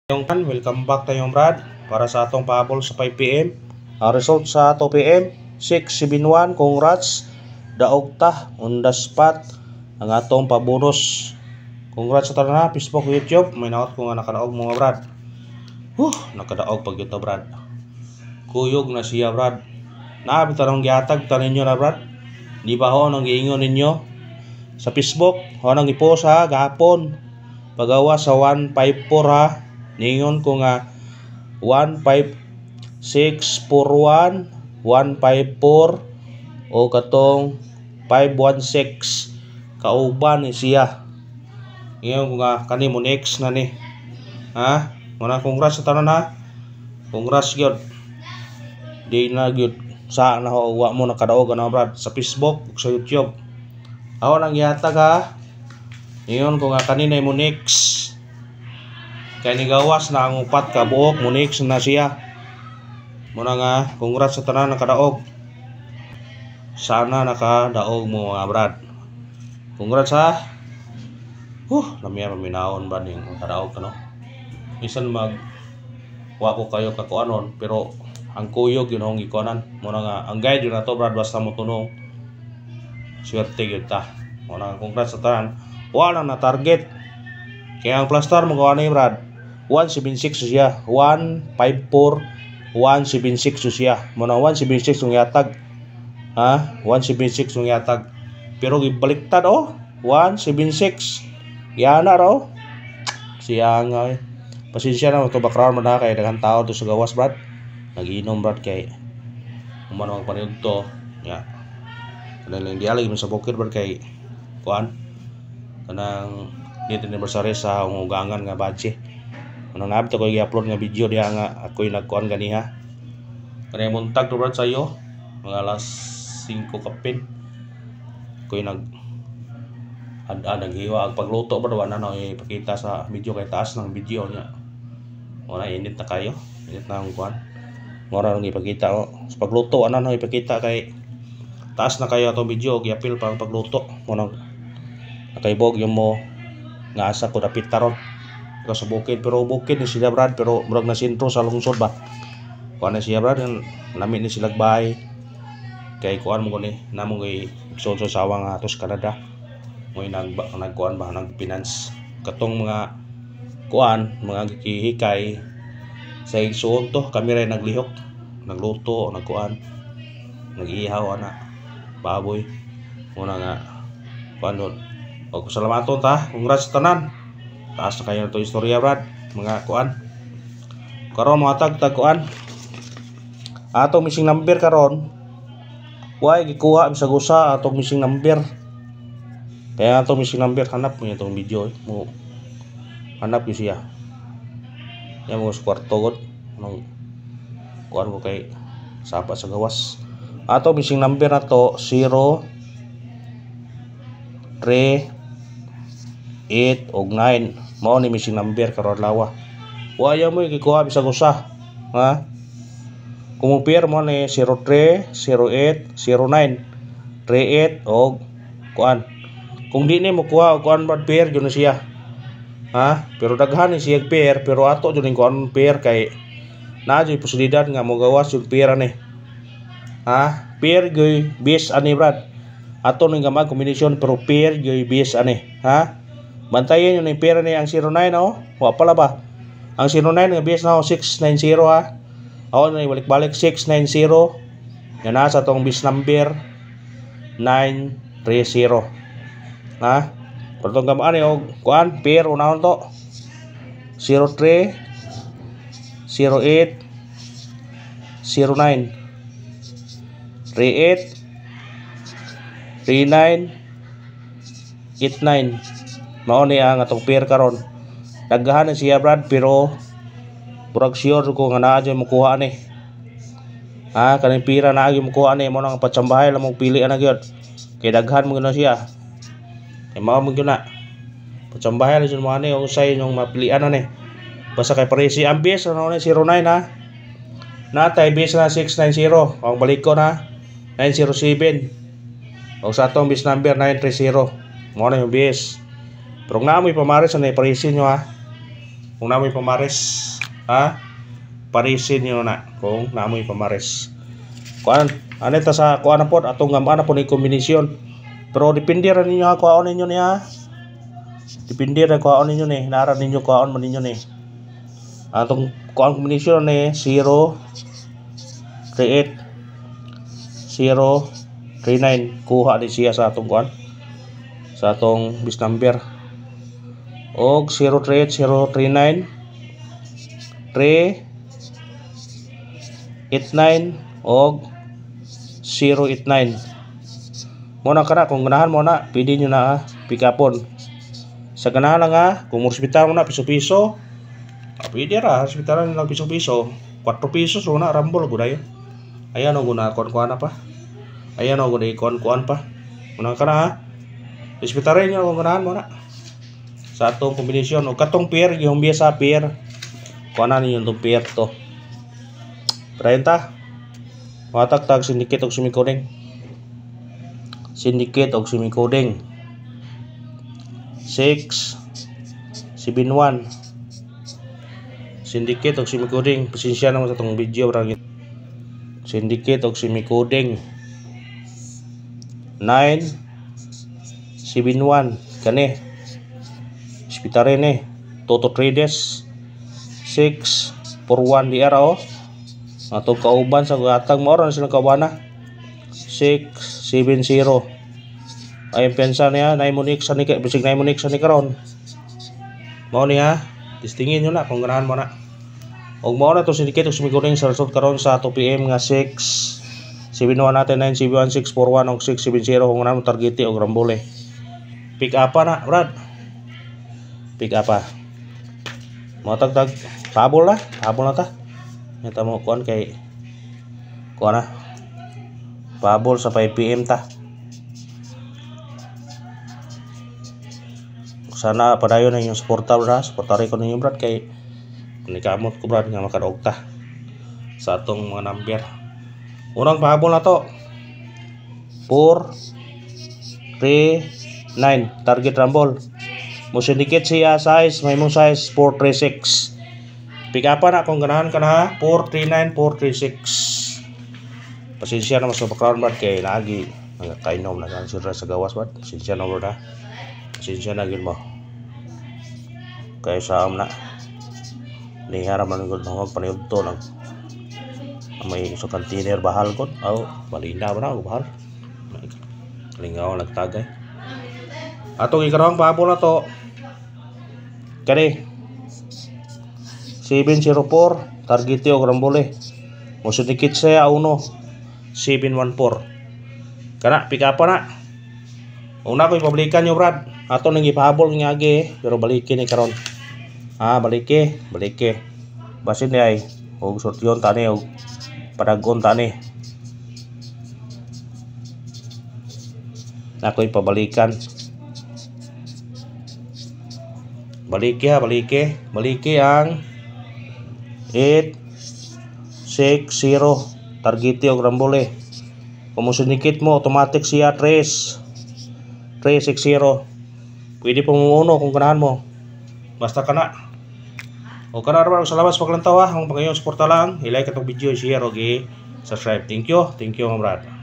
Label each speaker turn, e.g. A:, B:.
A: Welcome back tayong Brad para sa atong pahabol sa 5pm. Ang result sa 2pm 671. Congrats, daog ta on the spot ang atong pabonus. Congrats sa tanan, Facebook, YouTube. May naot ko nga nakadaog mga Brad. Nakadaog pag ito Brad. Kuyog na siya Brad. Naabita nang gihatag ta ninyo na Brad. Di ba ho nang giingon ninyo sa Facebook ho nang ipost ha gahapon pagawa sa 154 ha. Ningon ko nga 15641 154 o katong 516 kauban ni siya. Ningon ko nga kanimo next na ni. Ha? Muna congrats sa tanan ha. Congrats gyud. Di na gyud sa na ho wa mo nakadaog na Brad sa Facebook ug sa YouTube. Ako nang gihatag ha. Ningon ko nga kanina mo next. Kaya ni gawas na ang upat ka buok munix na siya. Muna nga congrats sa tanan nakadaog. Sana nakadaog mo mga Brad. Congrats ha. Namiya maminaon ba ning kadaog ka no. Isan mag wa ko kayo kakuanon pero ang kuyog yun ang ikonan. Muna nga ang guide yun na to Brad basta mo tunong. Swerte yun ta. Muna nga congrats sa tanan. Wala na target. Kaya ang plaster mo gawa na Brad 176 siya 154 176 siya muna 176 yung yatag ha 176 yung yatag pero gibaliktad 176 yana raw siya nga pasensya na ito background mo na kay daghang tao to sa gawas Brad nagiinom Brad kay umano ang paniud to ya kanang dialog mo sa bukid Brad kay kuan kanang dito anniversary sa ugangan nga badge. Ano nga bito ko i-upload nga video diha nga ako'y nagkuan ganiha. Kanay muntag to Brad sa iyo mga alas 5 kapin. Ako'y naghiwa ang pagluto Brad wala na ipakita sa video kay taas ng video niya. Wala init na kayo. Init na ang kuan. Mora nang ipakita sa pagluto ana nang ipakita kay taas na kayo atong video gi-apil pa ang pagluto. Mo nang nakaibog yung mo nga asa ko dapit taron sa bukid pero bukid ni sila Brad pero murag na sentro sa lungsod ba kuan na siya Brad lami ni sila bahay kay kuan mo ni namong igsoon sa sawang atos Canada mo nagkuan ba nag finance katong mga kuan mga gihikay sa igsoon to kami ray naglihok nagluto nagkuan nagiihaw ana baboy muna nga kuan o salamaton ta congrats tanan taas na kayo to istorya Brad mga kuan karon mga tag kuan atong missing number karon way gikuha bisag usa atong missing number kaya atong missing number hanap mo itong video mo hanap yo siya yan mo sa kwarto god nang kuan ko kay sapa sa gawas atong missing number na to 0 3 8 og 9 mao ni missing number karon lawa waya mo gikuha bisag usa ha kumupir mo ni 03 08 09 38 og kuan kung di ni mo kuha og kuan bad pair gyud na siya ha pero daghan ni siya pair pero ato jud ning kuan pair kay naa jud posibilidad nga mo gawas yung pair ani ha pair gyud bis ani Brad ato ning gamay kombinasyon pero pair gyud bis ani ha bantayan yun yung pera niya ang 09 wa pala ba ang 09 nga base na 690 ha ako na balik-balik 690 yan na sa tong base number 930 ha pero itong gamaan kuan pair unahon to 03 08 09 38 39 89 mao ni ang atong pair karon daghan siya Brad pero murag sure ko nga naa jud makuha ni ha kaning pira naa gyud makuha ni mo nang patsambahay lamang pili ana gyud kay daghan mo na siya kay mao mo gyud na patsambahay jud mo ani usay yung mapilian na ni basta kay paresi ang base ano ni 09 ha natay base na 690 ang balik ko na 907 o sa atong base number 930 mo na yung base pero nga mo ipamaris na iparisi nyo ha Kung namoy pamares, ha? Parisin nyo na kung namoy pamares. Kuan, ano ta sa kuan na po, atong gamana po ni kombinasyon. Pero depende rin ninyo ha, kuaon ninyo niya. Depende rin kuaon ninyo ni, naran ninyo kuaon mo ninyo ni. Atong kuan kombinasyon ni 0, 38, 0, 39. Kuha din siya sa atong kuan. Sa atong bis number. Og 038, 039, 3, 89 og 089. Muna ka na, kung ganahan mo na, pwede nyo na pick upon. Sa ganahan lang ha, kung hospital mo na piso-piso, pwede ra, hospital lang piso-piso, 4 pesos na, rambol ko dayo. Ayan o, guna kuan-kuan na pa. Ayan o, guna kuan-kuan pa. Muna ka na ha, hospital rin nyo kung ganahan mo na. Sa atong kombinasyon, o katong pair, yung biasa pair, kuan na ninyo itong pair to. 30. Matagtag syndicate og semi-coding. Syndicate og semi-coding. 6, 7-1. Syndicate og semi-coding. Pasensya naman sa itong video. Syndicate og semi-coding. 9, 7-1. Kani. Spitare ni. Toto Trades. 6, 4-1 di ara o. Atong kauban sa gatag mo ron silang kawana 670 ay pensa niya Naimonix sa ni bisig Naimonix sa ni karon mao niya tistingin nyo na kung ganahan mo na og mao na to syndicate og sumiguring sa result karon sa 2 PM nga 6 71 natin 971 641 og 670 kung ganahan mo targeti og rambole pick up na brad pick up mo tagtag habol na ta. Kita mo kuan kay kuan na pabol sa 5 PM ta. Sana padayon na yung suporta brad, suportari ko ninyo brad kay nikamot ko brad nga makadaog ta sa atong mga number. Unang pabol na to 4, 3, 9 target rumble. Mo syndicate siya size, may mong size 436. Pick up na kung ganahan ka na ha. 439, 436. Pasensya na mas sa background brad kay lagi nagkainom na sira sa gawas brad. Pasensya na brad ha. Pasensya na gid mo. Kay sa na. Nihara man gud nang paniud to lang. May sa container bahal gud. Aw, balinda ba na bahal. Lingaw nagtagay. Atong ikarong pabol na to. Kani 704 targeti og rambole mo syndicate siya 1 714 kana pick up na una ko ipablikan nyo brad ato nang ipahabol nga agi pero balikin ni karon balike basin ni ay og sortyon tani og padagon tani ako ipabalikan balike ang 860 targeti og rambole kung syndicate mo automatic siya 360 pwede po mo uno kung ganahan mo basta kana o kana ra sa labas paglantaw ang pagayon suporta lang i-like atong video, i-share og i-subscribe. Thank you mga brad.